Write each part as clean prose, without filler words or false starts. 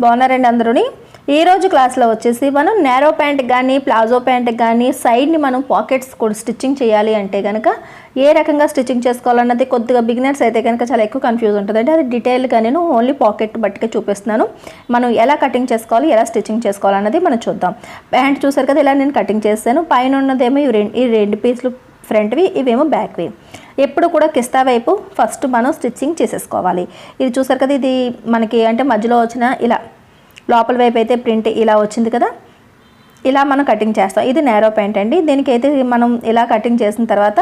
బాగున్నారండి అందరూని ఈ రోజు క్లాస్ లో వచ్చేసి మనం నేరో ప్యాంట్ గాని ప్లాజో ప్యాంట్ గాని సైడ్ ని మనం పాకెట్స్ కూడా స్టిచ్చింగ్ చేయాలి అంటే గనుక ఏ రకంగా స్టిచ్చింగ్ చేసుకోవాలన్నది కొద్దిగా బిగినర్స్ అయితే గనుక చాలా ఎక్కువ కన్ఫ్యూజ్ ఉంటుందండి. అది డీటెయిల్ గా నేను ఓన్లీ పాకెట్ బట్టికే చూపిస్తున్నాను. మనం ఎలా కటింగ్ చేసుకోవాలి ఎలా స్టిచ్చింగ్ చేసుకోవాలన్నది మనం చూద్దాం. ప్యాంట్ చూసారు కదా ఇలా నేను కటింగ్ చేశాను. పైన ఉన్నదేమో ఈ రెండు పీసులు ఫ్రంట్వి, ఇవేమో బ్యాక్వి. ఎప్పుడు కూడా కిస్తా వైపు ఫస్ట్ మనం స్టిచ్చింగ్ చేసేసుకోవాలి. ఇది చూసారు కదా, ఇది మనకి అంటే మధ్యలో వచ్చిన ఇలా లోపల వైపు అయితే ప్రింట్ ఇలా వచ్చింది కదా, ఇలా మనం కటింగ్ చేస్తాం. ఇది నేరో ప్యాంట్ అండి. దీనికైతే మనం ఇలా కటింగ్ చేసిన తర్వాత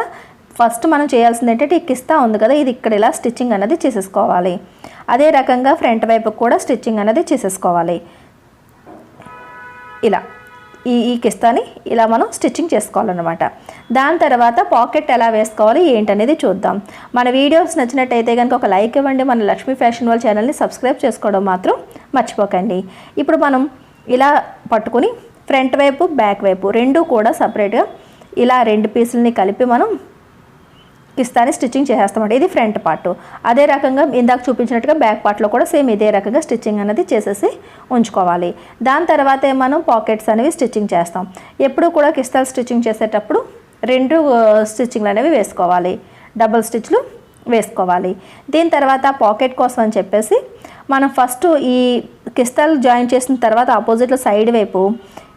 ఫస్ట్ మనం చేయాల్సింది ఏంటంటే ఈ కిస్తా ఉంది కదా, ఇది ఇక్కడ ఇలా స్టిచ్చింగ్ అనేది చేసేసుకోవాలి. అదే రకంగా ఫ్రంట్ వైపు కూడా స్టిచ్చింగ్ అనేది చేసేసుకోవాలి. ఇలా ఈ కిస్తాని ఇలా మనం స్టిచ్చింగ్ చేసుకోవాలన్నమాట. దాని తర్వాత పాకెట్ ఎలా వేసుకోవాలి ఏంటనేది చూద్దాం. మన వీడియోస్ నచ్చినట్టయితే కనుక ఒక లైక్ ఇవ్వండి. మన లక్ష్మీ ఫ్యాషన్ వాళ్ళ ఛానల్ని సబ్స్క్రైబ్ చేసుకోవడం మాత్రం మర్చిపోకండి. ఇప్పుడు మనం ఇలా పట్టుకుని ఫ్రంట్ వైపు బ్యాక్ వైపు రెండు కూడా సపరేట్గా ఇలా రెండు పీసులని కలిపి మనం కిస్తాని స్టిచ్చింగ్ చేసేస్తామంట. ఇది ఫ్రంట్ పార్ట్. అదే రకంగా ఇందాక చూపించినట్టుగా బ్యాక్ పార్ట్లో కూడా సేమ్ ఇదే రకంగా స్టిచ్చింగ్ అనేది చేసేసి ఉంచుకోవాలి. దాని తర్వాత మనం పాకెట్స్ అనేవి స్టిచ్చింగ్ చేస్తాం. ఎప్పుడు కూడా కిస్తాలు స్టిచ్చింగ్ చేసేటప్పుడు రెండు స్టిచ్చింగ్లు అనేవి వేసుకోవాలి, డబుల్ స్టిచ్లు వేసుకోవాలి. దీని తర్వాత పాకెట్ కోసం అని చెప్పేసి మనం ఫస్ట్ ఈ కిస్తాలు జాయిన్ చేసిన తర్వాత ఆపోజిట్లో సైడ్ వైపు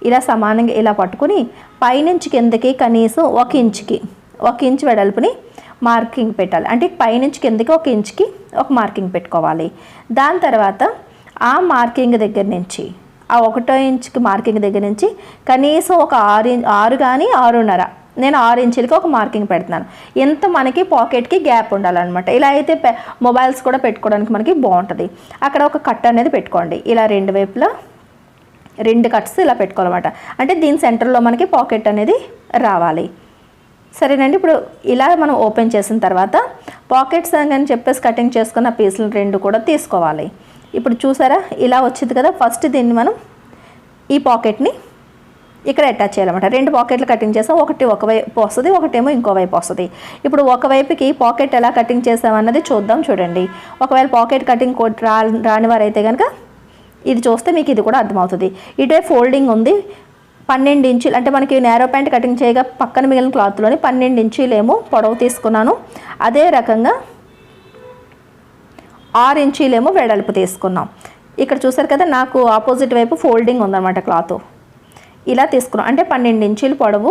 ఇలా సమానంగా ఇలా పట్టుకుని పైనుంచి కిందకి కనీసం ఒక ఇంచ్ వెడల్పుని మార్కింగ్ పెట్టాలి. అంటే పైనుంచి కిందకి ఒక ఇంచుకి ఒక మార్కింగ్ పెట్టుకోవాలి. దాని తర్వాత ఆ మార్కింగ్ దగ్గర నుంచి ఆ 1 ఇంచుకి మార్కింగ్ దగ్గర నుంచి కనీసం ఒక 6 కానీ 6.5, నేను 6 ఇంచులకి ఒక మార్కింగ్ పెడుతున్నాను. ఎంత మనకి పాకెట్కి గ్యాప్ ఉండాలన్నమాట. ఇలా అయితే మొబైల్స్ కూడా పెట్టుకోవడానికి మనకి బాగుంటుంది. అక్కడ ఒక కట్ అనేది పెట్టుకోండి. ఇలా రెండు వైపులా 2 కట్స్ ఇలా పెట్టుకోవాలన్నమాట. అంటే దీని సెంటర్లో మనకి పాకెట్ అనేది రావాలి. సరేనండి. ఇప్పుడు ఇలా మనం ఓపెన్ చేసిన తర్వాత పాకెట్స్ అని చెప్పేసి కటింగ్ చేసుకున్న పీసులు రెండు కూడా తీసుకోవాలి. ఇప్పుడు చూసారా ఇలా వచ్చింది కదా, ఫస్ట్ దీన్ని మనం ఈ పాకెట్ని ఇక్కడ అటాచ్ చేయాలన్నమాట. 2 పాకెట్లు కటింగ్ చేసాం, ఒకటి ఒకవైపు వస్తుంది, ఒకటేమో ఇంకో వైపు వస్తుంది. ఇప్పుడు ఒకవైపుకి పాకెట్ ఎలా కటింగ్ చేసామన్నది చూద్దాం. చూడండి, ఒకవేళ పాకెట్ కటింగ్ రాని వారైతే కనుక ఇది చూస్తే మీకు ఇది కూడా అర్థమవుతుంది. ఇటే ఫోల్డింగ్ ఉంది, 12 ఇంచులు అంటే మనకి నేరో ప్యాంట్ కటింగ్ చేయగా పక్కన మిగిలిన క్లాత్లోని 12 ఇంచులేమో పొడవు తీసుకున్నాను. అదే రకంగా 6 ఇంచులేమో వెడల్పు తీసుకున్నాం. ఇక్కడ చూసారు కదా, నాకు ఆపోజిట్ వైపు ఫోల్డింగ్ ఉందన్నమాట. క్లాత్ ఇలా తీసుకున్నాం. అంటే 12 ఇంచులు పొడవు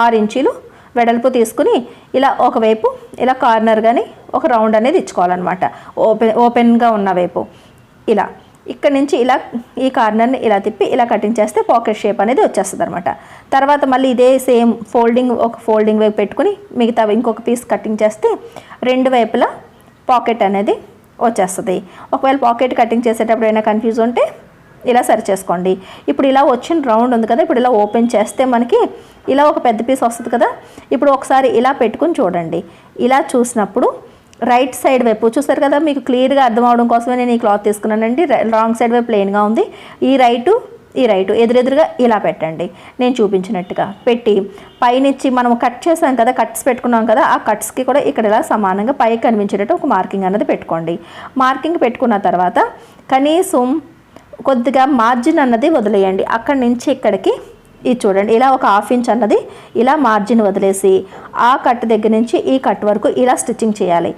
6 ఇంచులు వెడల్పు తీసుకుని ఇలా ఒకవైపు ఇలా కార్నర్ కానీ ఒక రౌండ్ అనేది ఇచ్చుకోవాలన్నమాట. ఓపెన్గా ఉన్న వైపు ఇలా ఇక్కడ నుంచి ఇలా ఈ కార్నర్ని ఇలా తిప్పి ఇలా కటింగ్ చేస్తే పాకెట్ షేప్ అనేది వచ్చేస్తుంది అనమాట. తర్వాత మళ్ళీ ఇదే సేమ్ ఫోల్డింగ్ వైపు పెట్టుకుని మిగతా ఇంకొక పీస్ కటింగ్ చేస్తే రెండు వైపులా పాకెట్ అనేది వచ్చేస్తుంది. ఒకవేళ పాకెట్ కటింగ్ చేసేటప్పుడు ఏమైనా కన్ఫ్యూజ్ ఉంటే ఇలా సరి చేసుకోండి. ఇప్పుడు ఇలా వచ్చిన రౌండ్ ఉంది కదా, ఇప్పుడు ఇలా ఓపెన్ చేస్తే మనకి ఇలా ఒక పెద్ద పీస్ వస్తుంది కదా. ఇప్పుడు ఒకసారి ఇలా పెట్టుకుని చూడండి. ఇలా చూసినప్పుడు రైట్ సైడ్ వైపు చూసారు కదా, మీకు క్లియర్గా అర్థం అవడం కోసమే నేను ఈ క్లాత్ తీసుకున్నానండి. రాంగ్ సైడ్ వైపు ప్లెయిన్గా ఉంది. ఈ రైటు ఎదురెదురుగా ఇలా పెట్టండి. నేను చూపించినట్టుగా పెట్టి పైనుంచి మనం కట్ చేసాం కదా, కట్స్ పెట్టుకున్నాం కదా, ఆ కట్స్కి కూడా ఇక్కడ ఇలా సమానంగా పైకి కనిపించేటట్టు ఒక మార్కింగ్ అనేది పెట్టుకోండి. మార్కింగ్ పెట్టుకున్న తర్వాత కనీసం కొద్దిగా మార్జిన్ అన్నది వదిలేయండి. అక్కడి నుంచి ఇక్కడికి ఇది చూడండి, ఇలా ఒక 1/2 ఇంచ్ అన్నది ఇలా మార్జిన్ వదిలేసి ఆ కట్ దగ్గర నుంచి ఈ కట్ వరకు ఇలా స్టిచ్చింగ్ చేయాలి.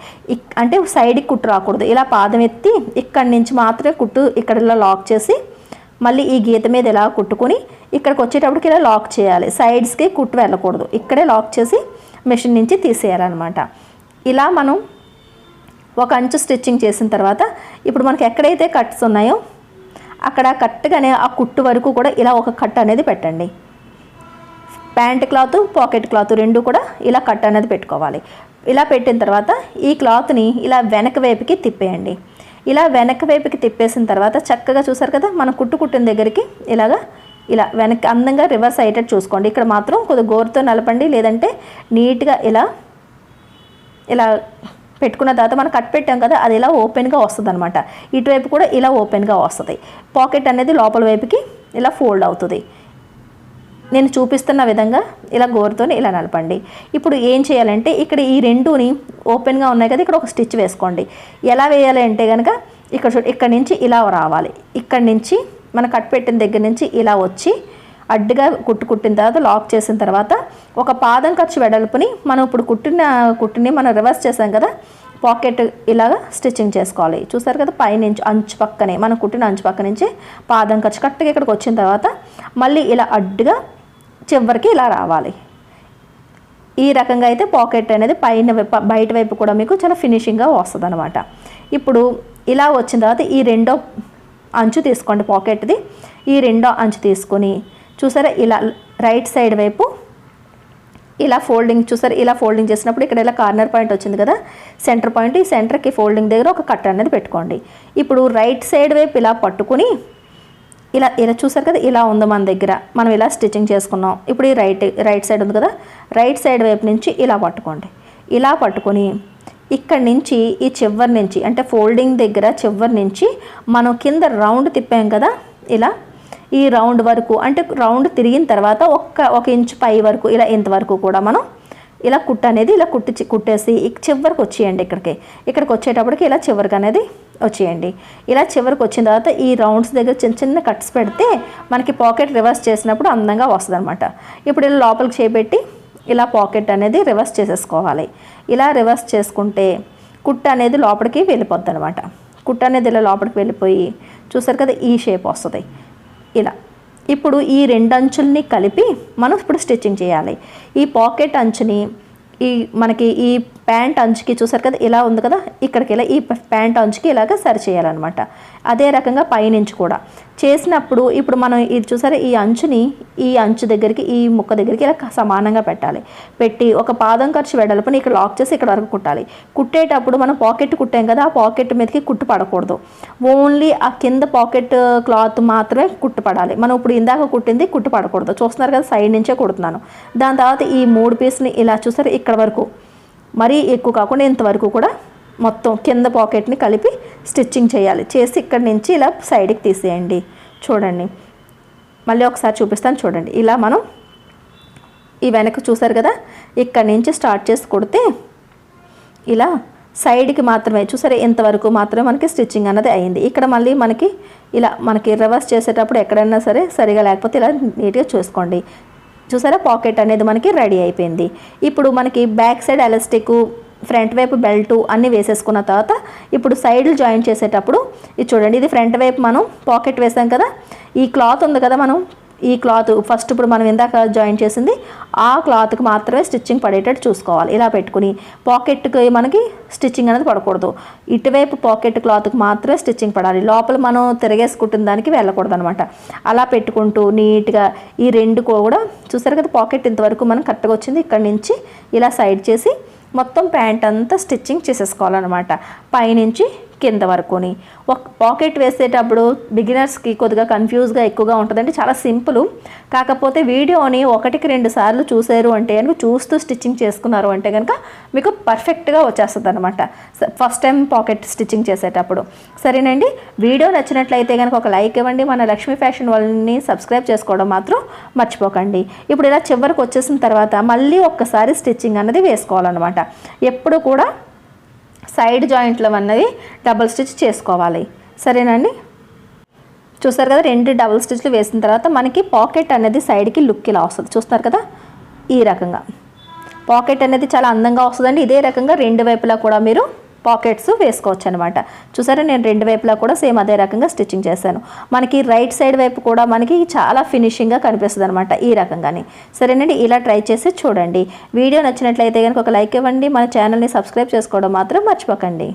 అంటే సైడ్కి కుట్టు రాకూడదు. ఇలా పాదం ఎత్తి ఇక్కడి నుంచి మాత్రమే కుట్టు ఇక్కడ ఇలా లాక్ చేసి మళ్ళీ ఈ గీత మీద ఇలా కుట్టుకుని ఇక్కడికి వచ్చేటప్పటికి ఇలా లాక్ చేయాలి. సైడ్స్కి కుట్టు వెళ్ళకూడదు. ఇక్కడే లాక్ చేసి మెషిన్ నుంచి తీసేయాలన్నమాట. ఇలా మనం 1 అంచు స్టిచ్చింగ్ చేసిన తర్వాత ఇప్పుడు మనకి ఎక్కడైతే కట్స్ ఉన్నాయో అక్కడ కరెక్ట్గానే ఆ కుట్టు వరకు కూడా ఇలా ఒక కట్ అనేది పెట్టండి. ప్యాంట్ క్లాత్ పాకెట్ క్లాత్ రెండు కూడా ఇలా కట్ అనేది పెట్టుకోవాలి. ఇలా పెట్టిన తర్వాత ఈ క్లాత్ని ఇలా వెనక వైపుకి తిప్పేయండి. ఇలా వెనక వైపుకి తిప్పేసిన తర్వాత చక్కగా చూసారు కదా, మనం కుట్టిన దగ్గరికి ఇలా వెనక్కి అందంగా రివర్స్ అయ్యేటట్టు చూసుకోండి. ఇక్కడ మాత్రం కొద్దిగా గోరుతో నలపండి, లేదంటే నీట్గా ఇలా పెట్టుకున్న తర్వాత మనం కట్ పెట్టాం కదా, అది ఇలా ఓపెన్గా వస్తుంది అనమాట. ఇటువైపు కూడా ఇలా ఓపెన్గా వస్తుంది. పాకెట్ అనేది లోపల వైపుకి ఇలా ఫోల్డ్ అవుతుంది. నేను చూపిస్తున్న విధంగా ఇలా గోరుతోని ఇలా నలపండి. ఇప్పుడు ఏం చేయాలంటే ఇక్కడ ఈ రెండుని ఓపెన్గా ఉన్నాయి కదా, ఇక్కడ ఒక స్టిచ్ వేసుకోండి. ఎలా వేయాలి అంటే కనుక ఇక్కడ నుంచి ఇలా రావాలి. ఇక్కడ నుంచి మన కట్ పెట్టిన దగ్గర నుంచి ఇలా వచ్చి అడ్డుగా కుట్టిన తర్వాత లాక్ చేసిన తర్వాత ఒక పాదం ఖర్చు వెడల్పుని మనం ఇప్పుడు కుట్టిని మనం రివర్స్ చేసాం కదా, పాకెట్ ఇలాగా స్టిచ్చింగ్ చేసుకోవాలి. చూసారు కదా, పైనుంచి అంచు పక్కనే మనం కుట్టిన అంచు పక్క నుంచి పాదం ఖర్చు కరెక్ట్గా ఇక్కడికి వచ్చిన తర్వాత మళ్ళీ ఇలా అడ్డుగా చివరికి ఇలా రావాలి. ఈ రకంగా అయితే పాకెట్ అనేది బయట వైపు కూడా మీకు చాలా ఫినిషింగ్గా వస్తుంది అనమాట. ఇప్పుడు ఇలా వచ్చిన తర్వాత ఈ రెండో అంచు తీసుకోండి పాకెట్ది. ఈ రెండో అంచు తీసుకొని చూసారా ఇలా రైట్ సైడ్ వైపు ఇలా ఫోల్డింగ్, చూసారు ఇలా ఫోల్డింగ్ చేసినప్పుడు ఇక్కడ ఇలా కార్నర్ పాయింట్ వచ్చింది కదా, సెంటర్ పాయింట్. ఈ సెంటర్కి ఫోల్డింగ్ దగ్గర ఒక కట్ అనేది పెట్టుకోండి. ఇప్పుడు రైట్ సైడ్ వైపు ఇలా పట్టుకుని ఇలా చూసారు కదా, ఇలా ఉంది మన దగ్గర, మనం ఇలా స్టిచ్చింగ్ చేసుకున్నాం. ఇప్పుడు ఈ రైట్ సైడ్ ఉంది కదా, రైట్ సైడ్ వైపు నుంచి ఇలా పట్టుకోండి. ఇలా పట్టుకొని ఇక్కడి నుంచి ఈ చివరి నుంచి అంటే ఫోల్డింగ్ దగ్గర చివరి నుంచి మనం కింద రౌండ్ తిప్పాం కదా, ఇలా ఈ రౌండ్ వరకు అంటే రౌండ్ తిరిగిన తర్వాత ఒక ఇంచు పై వరకు ఇలా ఇంతవరకు కూడా మనం ఇలా కుట్టు అనేది ఇలా కుట్టేసి చివరికి వచ్చేయండి. ఇక్కడికి వచ్చేటప్పటికి ఇలా చివరికి అనేది వచ్చేయండి. ఇలా చివరికి వచ్చిన తర్వాత ఈ రౌండ్స్ దగ్గర చిన్న చిన్న కట్స్ పెడితే మనకి పాకెట్ రివర్స్ చేసినప్పుడు అందంగా వస్తుంది అనమాట. ఇప్పుడు ఇలా లోపలికి చేపెట్టి ఇలా పాకెట్ అనేది రివర్స్ చేసేసుకోవాలి. ఇలా రివర్స్ చేసుకుంటే కుట్టు అనేది లోపలికి వెళ్ళిపోద్ది అనమాట. కుట్టు అనేది ఇలా లోపలికి వెళ్ళిపోయి చూసారు కదా ఈ షేప్ వస్తుంది ఇలా. ఇప్పుడు ఈ రెండు అంచుల్ని కలిపి మనం ఇప్పుడు స్టిచ్చింగ్ చేయాలి. ఈ పాకెట్ అంచుని మనకి ఈ ప్యాంట్ అంచుకి చూసారు కదా ఇలా ఉంది కదా, ఇక్కడికి ఇలా ఈ ప్యాంట్ అంచుకి ఇలాగ సరి చేయాలన్నమాట. అదే రకంగా పైనుంచి కూడా చేసినప్పుడు ఇప్పుడు మనం ఇది చూసారా ఈ అంచుని ఈ అంచు దగ్గరికి ఈ ముక్క దగ్గరికి ఇలా సమానంగా పెట్టి ఒక పాదం ఖర్చు వెడల్పుని ఇక్కడ లాక్ చేసి ఇక్కడ వరకు కుట్టాలి. కుట్టేటప్పుడు మనం పాకెట్ కుట్టాం కదా, ఆ పాకెట్ మీదకి కుట్టు పడకూడదు. ఓన్లీ ఆ కింద పాకెట్ క్లాత్ మాత్రమే కుట్టు పడాలి. మనం ఇప్పుడు ఇందాక కుట్టింది కుట్టు పడకూడదు. చూస్తున్నారు కదా సైడ్ నుంచే కుడుతున్నాను. దాని తర్వాత ఈ 3 పీస్ని ఇలా చూసారు ఇక్కడ వరకు మరీ ఎక్కువ కాకుండా ఇంతవరకు కూడా మొత్తం కింద పాకెట్ని కలిపి స్టిచ్చింగ్ చేయాలి. చేసి ఇక్కడి నుంచి ఇలా సైడ్కి తీసేయండి. చూడండి మళ్ళీ ఒకసారి చూపిస్తాను చూడండి. ఇలా మనం ఈ వెనక చూసారు కదా, ఇక్కడి నుంచి స్టార్ట్ చేసి కుడితే ఇలా సైడ్కి మాత్రమే చూసారా ఇంతవరకు మాత్రమే మనకి స్టిచ్చింగ్ అన్నది అయింది. ఇక్కడ మళ్ళీ మనకి రివర్స్ చేసేటప్పుడు ఎక్కడైనా సరే సరిగా లేకపోతే ఇలా నీట్గా చూసుకోండి. చూసారా పాకెట్ అనేది మనకి రెడీ అయిపోయింది. ఇప్పుడు మనకి బ్యాక్ సైడ్ ఎలాస్టిక్, ఫ్రంట్ వైపు బెల్టు అన్నీ వేసేసుకున్న తర్వాత ఇప్పుడు సైడ్లు జాయిన్ చేసేటప్పుడు ఇది చూడండి, ఇది ఫ్రంట్ వైపు మనం పాకెట్ వేసాం కదా, ఈ క్లాత్ ఉంది కదా, మనం ఈ క్లాత్ ఫస్ట్ ఇప్పుడు మనం ఇందాక జాయిన్ చేసింది ఆ క్లాత్కి మాత్రమే స్టిచ్చింగ్ పడేటట్టు చూసుకోవాలి. ఇలా పెట్టుకుని పాకెట్కి మనకి స్టిచ్చింగ్ అనేది పడకూడదు. ఇటువైపు పాకెట్ క్లాత్కి మాత్రమే స్టిచ్చింగ్ పడాలి. లోపల మనం తిరగేసుకుంటున్న దానికి వెళ్ళకూడదు అనమాట. అలా పెట్టుకుంటూ నీట్గా ఈ రెండు కూడా చూసారు కదా పాకెట్ ఇంతవరకు మనం కరెక్ట్గా వచ్చింది. ఇక్కడ నుంచి ఇలా సైడ్ చేసి మొత్తం ప్యాంట్ అంతా స్టిచ్చింగ్ చేసేసుకోవాలన్నమాట పైనుంచి కింద వరకుని. ఒక పాకెట్ వేసేటప్పుడు బిగినర్స్కి కొద్దిగా కన్ఫ్యూజ్గా ఎక్కువగా ఉంటుందండి. చాలా సింపుల్, కాకపోతే వీడియోని 1-2 సార్లు చూసారు అంటే కనుక చూస్తూ స్టిచ్చింగ్ చేసుకున్నారు అంటే కనుక మీకు పర్ఫెక్ట్గా వచ్చేస్తుంది అనమాట ఫస్ట్ టైం పాకెట్ స్టిచ్చింగ్ చేసేటప్పుడు. సరేనండి, వీడియో నచ్చినట్లయితే కనుక ఒక లైక్ ఇవ్వండి. మన లక్ష్మీ ఫ్యాషన్ వాళ్ళని సబ్స్క్రైబ్ చేసుకోవడం మాత్రం మర్చిపోకండి. ఇప్పుడు ఇలా చివరికి వచ్చేసిన తర్వాత మళ్ళీ ఒక్కసారి స్టిచ్చింగ్ అన్నది వేసుకోవాలన్నమాట. ఎప్పుడు కూడా సైడ్ జాయింట్లు అన్నవి డబుల్ స్టిచ్ చేసుకోవాలి. సరేనండి, చూసారు కదా 2 డబుల్ స్టిచ్లు వేసిన తర్వాత మనకి పాకెట్ అనేది సైడ్కి లుక్ ఇలా వస్తుంది. చూస్తున్నారు కదా ఈ రకంగా పాకెట్ అనేది చాలా అందంగా వస్తుందండి. ఇదే రకంగా 2 వైపులా కూడా మీరు పాకెట్స్ వేసుకోవచ్చు అనమాట. చూసారా నేను 2 వైపులా కూడా సేమ్ అదే రకంగా స్టిచ్చింగ్ చేశాను. మనకి రైట్ సైడ్ వైపు కూడా మనకి చాలా ఫినిషింగ్గా కనిపిస్తుంది అనమాట ఈ రకంగానే. సరేనండి, ఇలా ట్రై చేసి చూడండి. వీడియో నచ్చినట్లయితే కనుక ఒక లైక్ ఇవ్వండి. మన ఛానల్ని సబ్స్క్రైబ్ చేసుకోవడం మాత్రం మర్చిపోకండి.